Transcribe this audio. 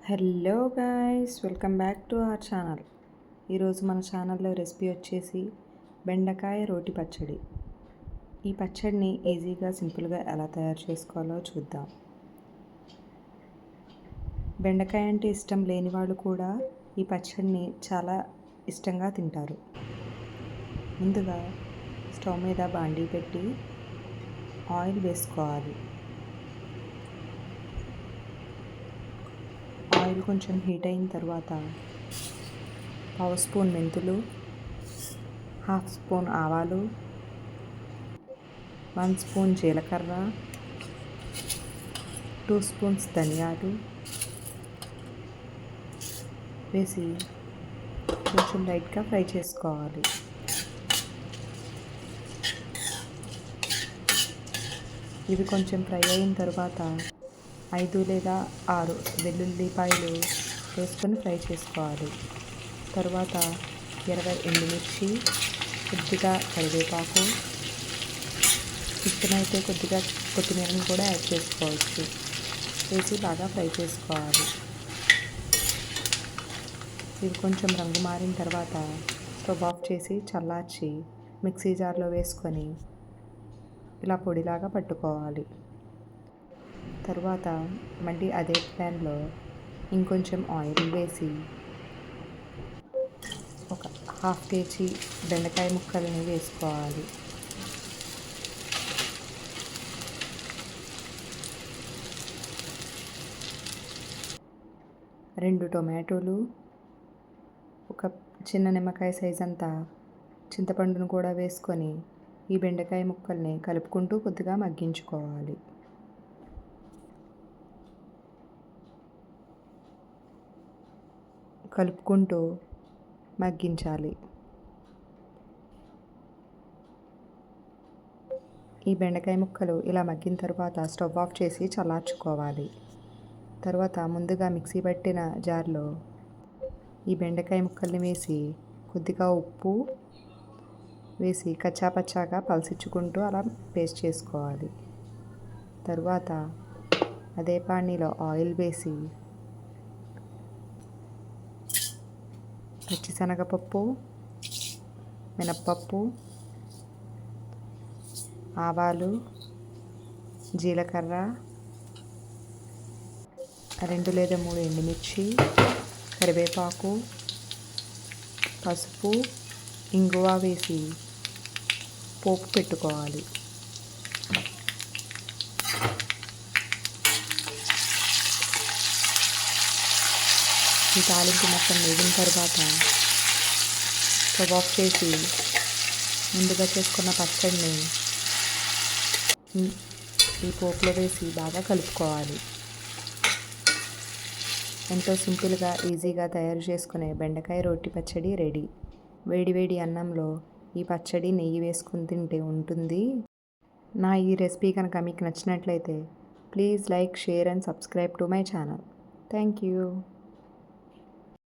Hello guys, welcome back to our channel. ఈరోజు మన ఛానల్లో రెసిపీ వచ్చేసి బెండకాయ రోటి పచ్చడి. ఈ పచ్చడిని ఈజీగా సింపుల్గా ఎలా తయారు చేసుకోవాలో చూద్దాం. బెండకాయ అంటే ఇష్టం లేని వాళ్ళు కూడా ఈ పచ్చడిని చాలా ఇష్టంగా తింటారు. ముందుగా స్టవ్ మీద బాండీ పెట్టి ఆయిల్ వేసుకోవాలి. ఆయిల్ కొంచెం హీట్ అయిన తర్వాత పావు స్పూన్ మెంతులు, హాఫ్ స్పూన్ ఆవాలు, 1 స్పూన్ జీలకర్ర, 2 స్పూన్స్ ధనియాలు వేసి కొంచెం లైట్గా ఫ్రై చేసుకోవాలి. ఇవి కొంచెం ఫ్రై అయిన తర్వాత 5 లేదా 6 వెల్లుల్లిపాయలు వేసుకొని ఫ్రై చేసుకోవాలి. తర్వాత 20 ఎండుమిర్చి, కొద్దిగా కరివేపాకు, ఇష్టమైతే కొద్దిగా కొత్తిమీరని కూడా యాడ్ చేసుకోవచ్చు. వేసి బాగా ఫ్రై చేసుకోవాలి. ఇవి కొంచెం రంగు మారిన తర్వాత స్టవ్ ఆఫ్ చేసి చల్లార్చి మిక్సీ జార్లో వేసుకొని ఇలా పొడిలాగా పట్టుకోవాలి. తర్వాత మళ్ళీ అదే ప్యాన్లో ఇంకొంచెం ఆయిల్ వేసి ఒక హాఫ్ కేజీ బెండకాయ ముక్కల్ని వేసుకోవాలి. రెండు టొమాటోలు, ఒక చిన్న నిమ్మకాయ సైజ్ అంతా చింతపండును కూడా వేసుకొని ఈ బెండకాయ ముక్కల్ని కలుపుకుంటూ కొద్దిగా మగ్గించుకోవాలి. కలుపుకుంటూ మగ్గించాలి. ఈ బెండకాయ ముక్కలు ఇలా మగ్గిన తర్వాత స్టవ్ ఆఫ్ చేసి చల్లార్చుకోవాలి. తర్వాత ముందుగా మిక్సీ పట్టిన జార్లో ఈ బెండకాయ ముక్కల్ని వేసి కొద్దిగా ఉప్పు వేసి కచ్చాపచ్చాగా పలసించుకుంటూ అలా పేస్ట్ చేసుకోవాలి. తర్వాత అదే పానీలో ఆయిల్ వేసి పచ్చిశనగపప్పు, మినప్పప్పు, ఆవాలు, జీలకర్ర, 2 లేదా 3 ఎండుమిర్చి, కరివేపాకు, పసుపు, ఇంగువ వేసి పోపు పెట్టుకోవాలి. ఈ తాలింపు మొత్తం వేగిన తర్వాత స్టవ్ ఆఫ్ చేసి ముందుగా చేసుకున్న పచ్చడిని ఈ పోపులో వేసి బాగా కలుపుకోవాలి. ఎంతో సింపుల్గా ఈజీగా తయారు చేసుకునే బెండకాయ రోటి పచ్చడి రెడీ. వేడివేడి అన్నంలో ఈ పచ్చడి నెయ్యి వేసుకుని తింటే ఉంటుంది. నా ఈ రెసిపీ కనుక మీకు నచ్చినట్లయితే please like, share and subscribe to my channel. Thank you.